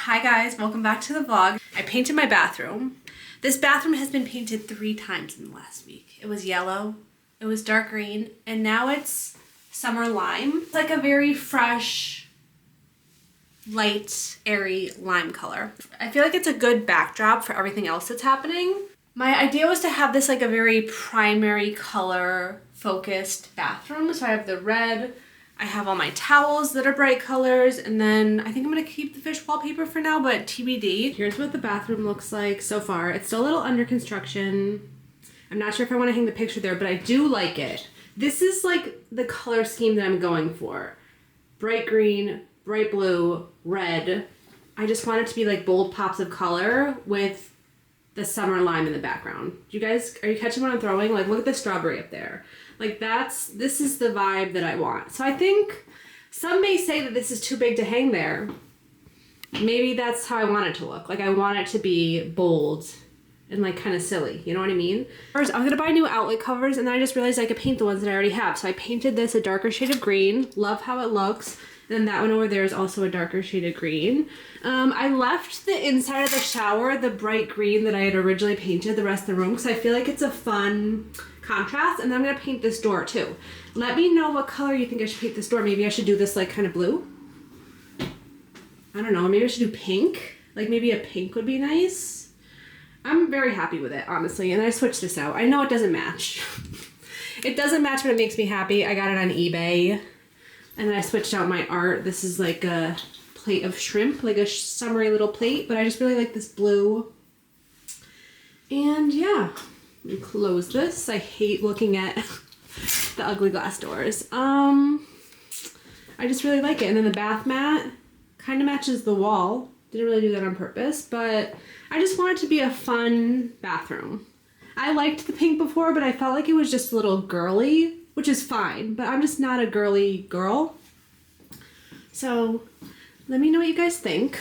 Hi guys, welcome back to the vlog. I painted my bathroom. This bathroom has been painted 3 times in the last week. It was yellow, it was dark green, and now it's summer lime. It's like a very fresh, light, airy lime color. I feel like it's a good backdrop for everything else that's happening. My idea was to have this like a very primary color focused bathroom. So I have the red, I have all my towels that are bright colors, and then I think I'm gonna keep the fish wallpaper for now, but TBD. Here's what the bathroom looks like so far. It's still a little under construction. I'm not sure if I wanna hang the picture there, but I do like it. This is like the color scheme that I'm going for. Bright green, bright blue, red. I just want it to be like bold pops of color with the summer lime in the background. You guys, are you catching what I'm throwing? Like, look at the strawberry up there. Like this is the vibe that I want. So I think some may say that this is too big to hang there. Maybe that's how I want it to look. Like I want it to be bold and like kind of silly. You know what I mean? First, I'm gonna buy new outlet covers, and then I just realized I could paint the ones that I already have. So I painted this a darker shade of green. Love how it looks. And then that one over there is also a darker shade of green. I left the inside of the shower the bright green that I had originally painted the rest of the room because I feel like it's a fun contrast. And then I'm gonna paint this door too. Let me know what color you think I should paint this door. Maybe I should do this like kind of blue. I don't know, maybe I should do pink. Like maybe a pink would be nice. I'm very happy with it, honestly. And I switched this out. I know it doesn't match. It doesn't match, but it makes me happy. I got it on eBay. And then I switched out my art. This is like a plate of shrimp, like a summery little plate, but I just really like this blue. And yeah, let me close this. I hate looking at the ugly glass doors. I just really like it. And then the bath mat kind of matches the wall. Didn't really do that on purpose, but I just want it to be a fun bathroom. I liked the pink before, but I felt like it was just a little girly, which is fine, but I'm just not a girly girl. So let me know what you guys think.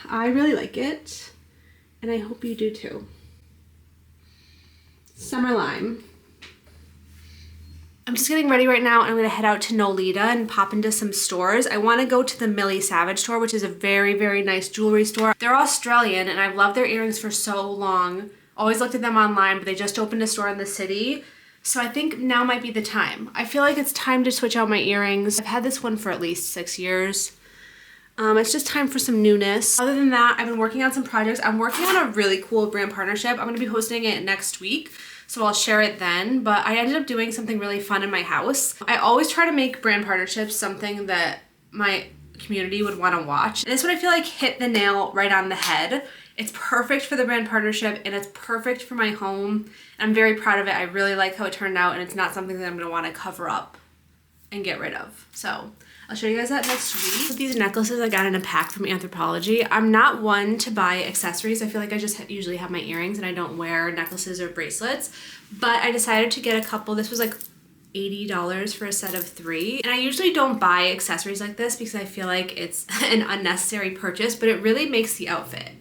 I really like it, and I hope you do too. Summer lime. I'm just getting ready right now, and I'm gonna head out to Nolita and pop into some stores. I wanna go to the Millie Savage store, which is a very, very nice jewelry store. They're Australian, and I've loved their earrings for so long. Always looked at them online, but they just opened a store in the city. So I think now might be the time. I feel like it's time to switch out my earrings. I've had this one for at least 6 years. It's just time for some newness. Other than that, I've been working on some projects. I'm working on a really cool brand partnership. I'm gonna be hosting it next week, so I'll share it then. But I ended up doing something really fun in my house. I always try to make brand partnerships something that my community would wanna watch. And this one I feel like hit the nail right on the head. It's perfect for the brand partnership, and it's perfect for my home. I'm very proud of it. I really like how it turned out, and it's not something that I'm gonna wanna cover up and get rid of. So I'll show you guys that next week. These necklaces I got in a pack from Anthropologie. I'm not one to buy accessories. I feel like I just usually have my earrings and I don't wear necklaces or bracelets, but I decided to get a couple. This was like $80 for a set of 3. And I usually don't buy accessories like this because I feel like it's an unnecessary purchase, but it really makes the outfit.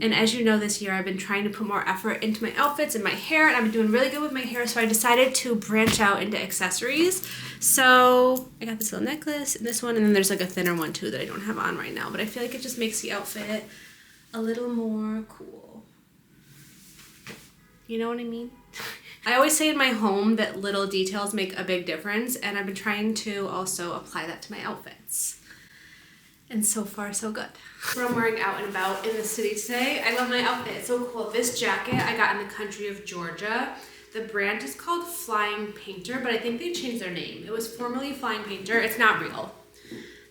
And as you know, this year I've been trying to put more effort into my outfits and my hair, and I've been doing really good with my hair, so I decided to branch out into accessories. So I got this little necklace and this one, and then there's like a thinner one too that I don't have on right now, but I feel like it just makes the outfit a little more cool. You know what I mean? I always say in my home that little details make a big difference, and I've been trying to also apply that to my outfits. And so far, so good. What I'm wearing out and about in the city today. I love my outfit. It's so cool. This jacket I got in the country of Georgia. The brand is called Flying Painter, but I think they changed their name. It was formerly Flying Painter. It's not real.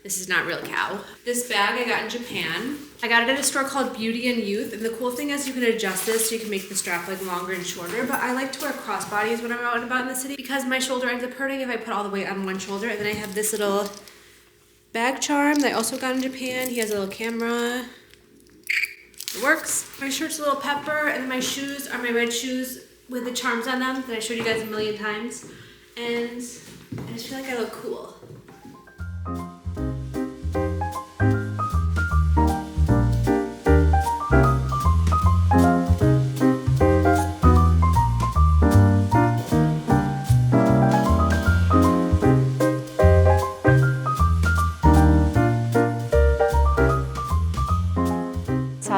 This is not real cow. This bag I got in Japan. I got it at a store called Beauty and Youth, and the cool thing is you can adjust this so you can make the strap like longer and shorter, but I like to wear crossbodies when I'm out and about in the city because my shoulder ends up hurting if I put all the weight on one shoulder. And then I have this little bag charm that I also got in Japan. He has a little camera. It works. My shirt's a little pepper, and then my shoes are my red shoes with the charms on them that I showed you guys a million times. And I just feel like I look cool.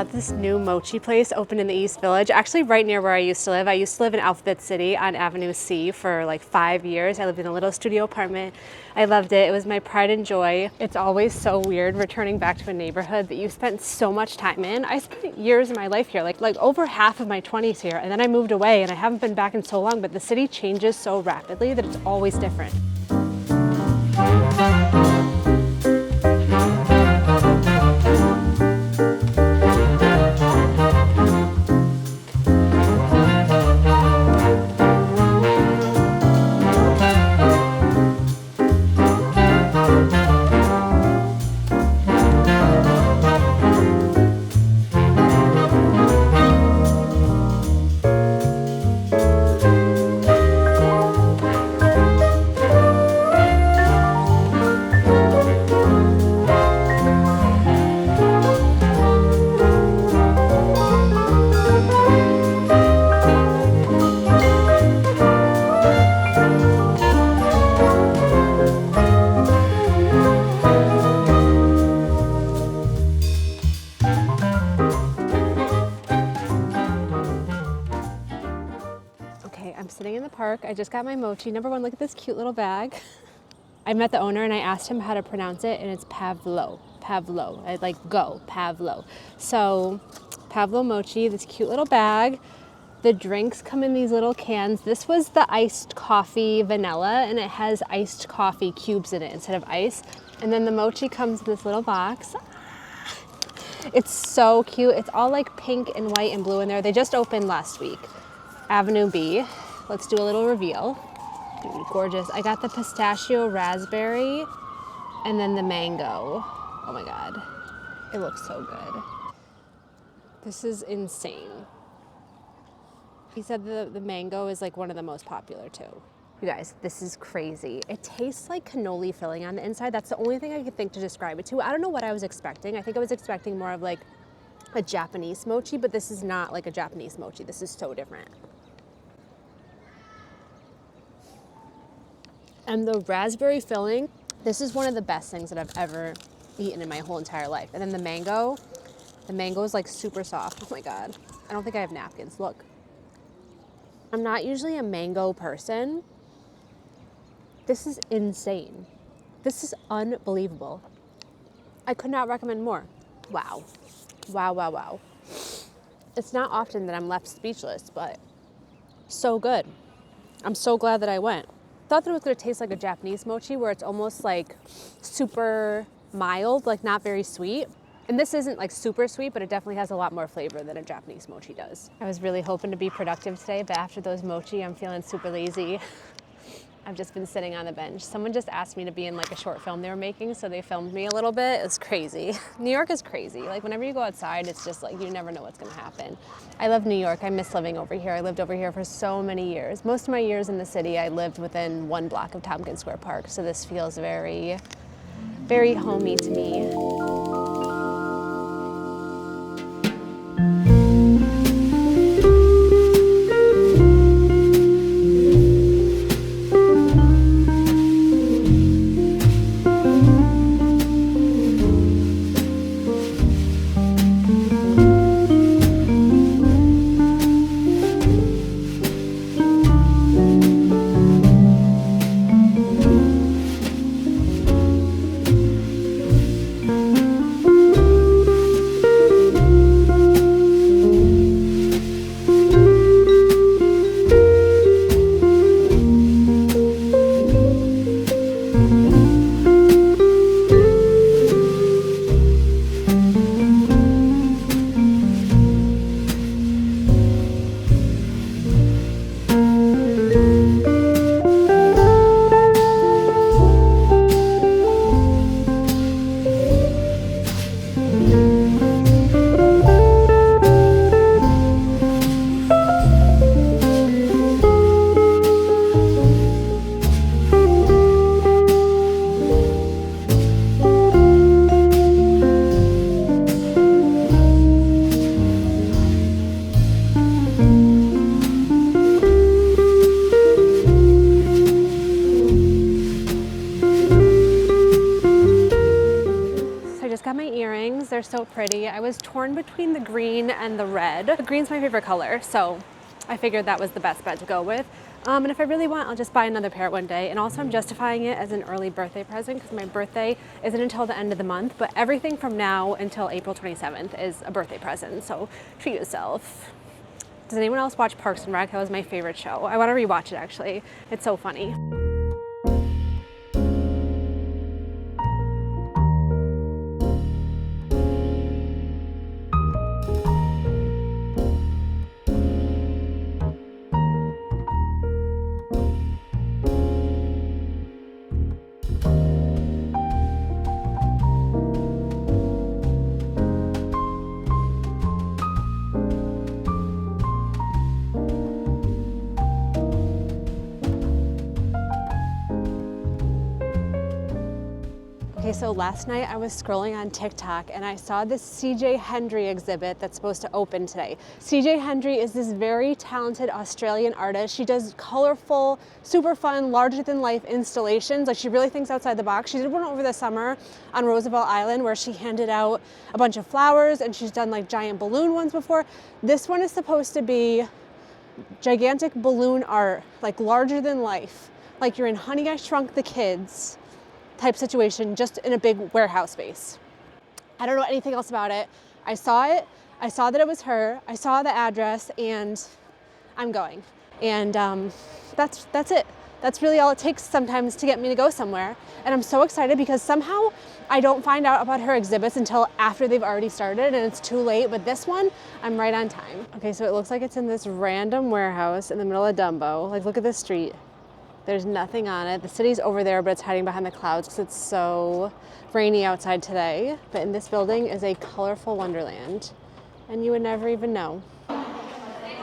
saw this new mochi place open in the East Village, actually right near where I used to live. I used to live in Alphabet City on Avenue C for like 5 years. I lived in a little studio apartment. I loved it. It was my pride and joy. It's always so weird returning back to a neighborhood that you spent so much time in. I spent years of my life here, like over half of my 20s here, and then I moved away and I haven't been back in so long, but the city changes so rapidly that it's always different. I just got my mochi. Number one, look at this cute little bag. I met the owner and I asked him how to pronounce it, and it's Pavlo. Pavlo. I like go, Pavlo. So Pavlo Mochi, this cute little bag. The drinks come in these little cans. This was the iced coffee vanilla, and it has iced coffee cubes in it instead of ice. And then the mochi comes in this little box. It's so cute. It's all like pink and white and blue in there. They just opened last week. Avenue B. Let's do a little reveal. Dude, gorgeous. I got the pistachio raspberry and then the mango. Oh my God. It looks so good. This is insane. He said the mango is like one of the most popular too. You guys, this is crazy. It tastes like cannoli filling on the inside. That's the only thing I could think to describe it to. I don't know what I was expecting. I think I was expecting more of like a Japanese mochi, but this is not like a Japanese mochi. This is so different. And the raspberry filling, this is one of the best things that I've ever eaten in my whole entire life. And then the mango is like super soft. Oh my God. I don't think I have napkins. Look. I'm not usually a mango person. This is insane. This is unbelievable. I could not recommend more. Wow. Wow, wow, wow. It's not often that I'm left speechless, but so good. I'm so glad that I went. Thought that it was going to taste like a Japanese mochi where it's almost like super mild, like not very sweet. And this isn't like super sweet, but it definitely has a lot more flavor than a Japanese mochi does. I was really hoping to be productive today, but after those mochi, I'm feeling super lazy. I've just been sitting on the bench. Someone just asked me to be in like a short film they were making, so they filmed me a little bit. It's crazy. New York is crazy. Like whenever you go outside, it's just like you never know what's gonna happen. I love New York. I miss living over here. I lived over here for so many years. Most of my years in the city, I lived within 1 block of Tompkins Square Park, so this feels very, very homey to me. so pretty. I was torn between the green and the red. The green's my favorite color, so I figured that was the best bet to go with. And if I really want, I'll just buy another pair one day. And also I'm justifying it as an early birthday present because my birthday isn't until the end of the month, but everything from now until April 27th is a birthday present, so treat yourself. Does anyone else watch Parks and Rec? That was my favorite show. I want to rewatch it actually. It's so funny. Okay, so last night I was scrolling on TikTok and I saw this CJ Hendry exhibit that's supposed to open today. CJ Hendry is this very talented Australian artist. She does colorful, super fun, larger than life installations. Like, she really thinks outside the box. She did one over the summer on Roosevelt Island where she handed out a bunch of flowers, and she's done like giant balloon ones before. This one is supposed to be gigantic balloon art, like larger than life. Like you're in Honey, I Shrunk the Kids type situation, just in a big warehouse space. I don't know anything else about it. I saw it, I saw that it was her, I saw the address, and I'm going. And that's it. That's really all it takes sometimes to get me to go somewhere. And I'm so excited because somehow I don't find out about her exhibits until after they've already started and it's too late, but this one, I'm right on time. Okay, so it looks like it's in this random warehouse in the middle of Dumbo. Like, look at this street. There's nothing on it. The city's over there, but it's hiding behind the clouds because it's so rainy outside today. But in this building is a colorful wonderland, and you would never even know.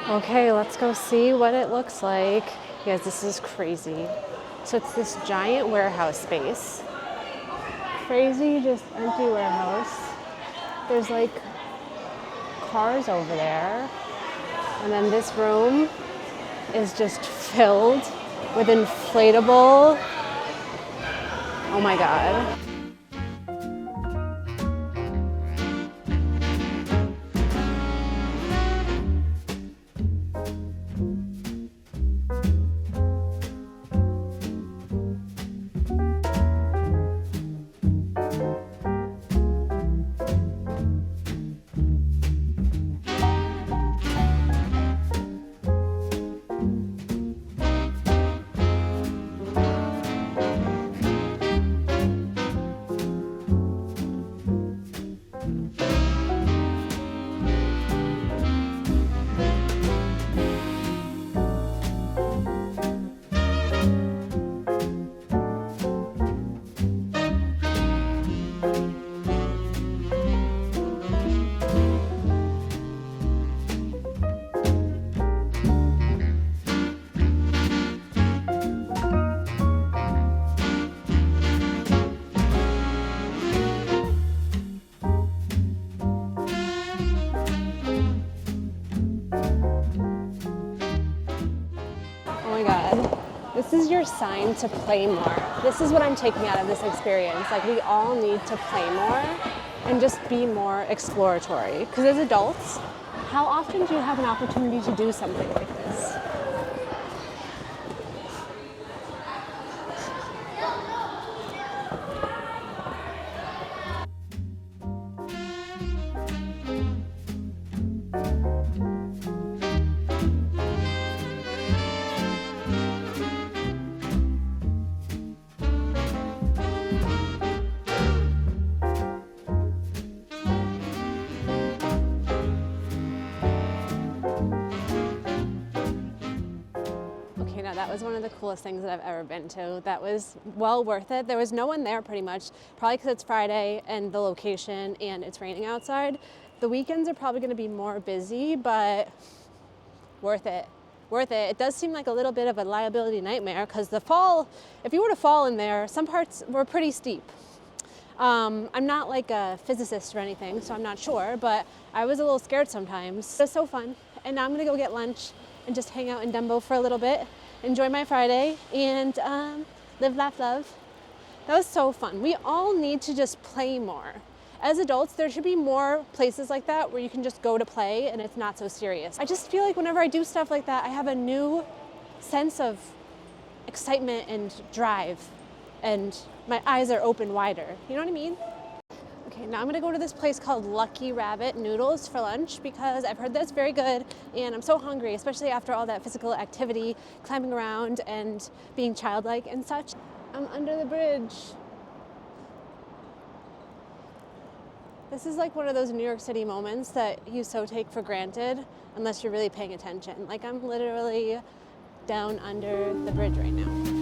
Okay, let's go see what it looks like. You guys, this is crazy. So it's this giant warehouse space. Crazy, just empty warehouse. There's like cars over there. And then this room is just filled with inflatable, oh my God. This is your sign to play more. This is what I'm taking out of this experience. Like, we all need to play more and just be more exploratory. Because as adults, how often do you have an opportunity to do something like this? That was one of the coolest things that I've ever been to. That was well worth it. There was no one there pretty much, probably because it's Friday and the location and it's raining outside. The weekends are probably going to be more busy, but worth it. Worth it. It does seem like a little bit of a liability nightmare because the fall, if you were to fall in there, some parts were pretty steep. I'm not like a physicist or anything, so I'm not sure, but I was a little scared sometimes. It was so fun. And now I'm going to go get lunch and just hang out in Dumbo for a little bit. Enjoy my Friday, and live, laugh, love. That was so fun. We all need to just play more. as adults, there should be more places like that where you can just go to play and it's not so serious. I just feel like whenever I do stuff like that, I have a new sense of excitement and drive, and my eyes are open wider. You know what I mean? Okay, now I'm gonna go to this place called Lucky Rabbit Noodles for lunch because I've heard that's very good and I'm so hungry, especially after all that physical activity, climbing around and being childlike and such. I'm under the bridge. This is like one of those New York City moments that you so take for granted unless you're really paying attention. Like I'm literally down under the bridge right now.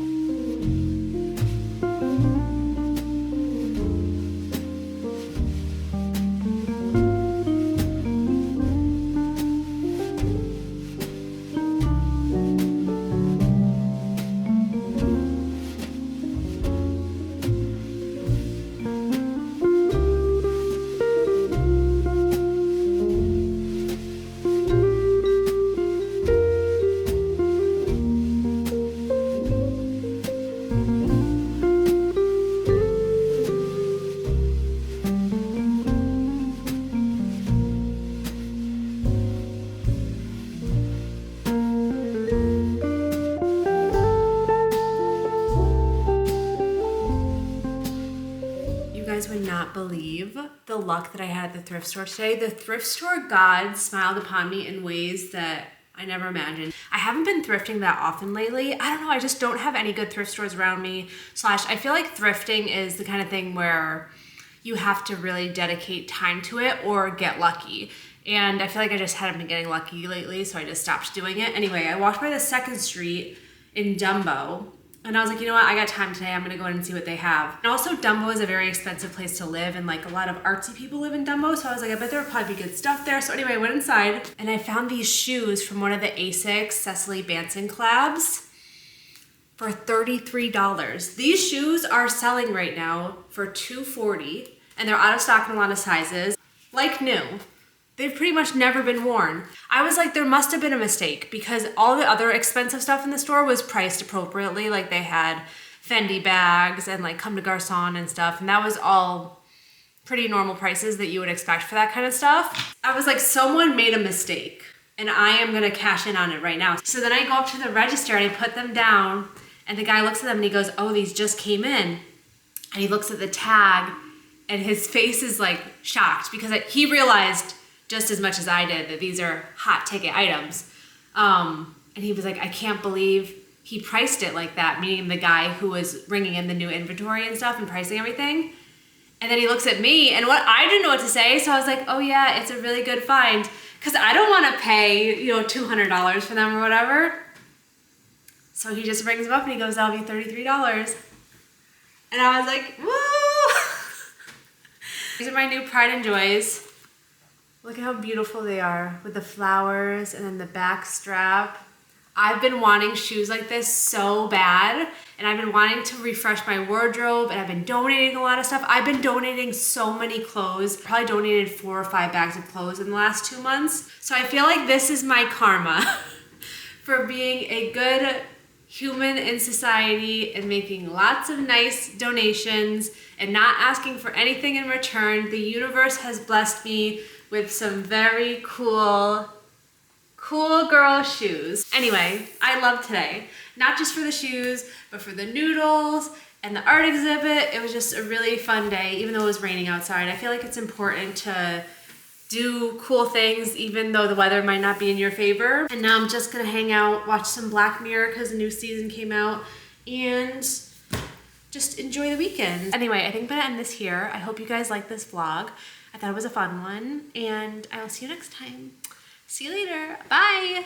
Would not believe the luck that I had at the thrift store today. The thrift store god smiled upon me in ways that I never imagined. I haven't been thrifting that often lately. I don't know, I just don't have any good thrift stores around me. I feel like thrifting is the kind of thing where you have to really dedicate time to it or get lucky. And I feel like I just hadn't been getting lucky lately, so I just stopped doing it. Anyway, I walked by the 2nd Street in Dumbo, and I was like, you know what, I got time today, I'm gonna go in and see what they have. And also Dumbo is a very expensive place to live, and like a lot of artsy people live in Dumbo, so I was like, I bet there would probably be good stuff there. So anyway, I went inside and I found these shoes from one of the ASICS Cecily Banson collabs for $33. These shoes are selling right now for $240, and they're out of stock in a lot of sizes, like new. They've pretty much never been worn. I was like, there must have been a mistake because all the other expensive stuff in the store was priced appropriately. Like they had Fendi bags and like Comme des Garçons and stuff. And that was all pretty normal prices that you would expect for that kind of stuff. I was like, someone made a mistake and I am gonna cash in on it right now. So then I go up to the register and I put them down and the guy looks at them and he goes, oh, these just came in. And he looks at the tag and his face is like shocked because he realized just as much as I did that these are hot ticket items. And he was like, I can't believe he priced it like that, meaning the guy who was bringing in the new inventory and stuff and pricing everything. And then he looks at me and I didn't know what to say. So I was like, oh yeah, it's a really good find. Cause I don't wanna pay, $200 for them or whatever. So he just brings them up and he goes, that'll be $33. And I was like, woo! These are my new pride and joys. Look at how beautiful they are with the flowers and then the back strap. I've been wanting shoes like this so bad, and I've been wanting to refresh my wardrobe, and I've been donating a lot of stuff. I've been donating so many clothes. Probably donated 4 or 5 bags of clothes in the last 2 months. So I feel like this is my karma for being a good human in society and making lots of nice donations and not asking for anything in return. The universe has blessed me with some very cool girl shoes. Anyway, I love today. Not just for the shoes, but for the noodles and the art exhibit. It was just a really fun day, even though it was raining outside. I feel like it's important to do cool things, even though the weather might not be in your favor. And now I'm just gonna hang out, watch some Black Mirror because the new season came out, and just enjoy the weekend. Anyway, I think I'm gonna end this here. I hope you guys like this vlog. I thought it was a fun one, and I will see you next time. See you later. Bye.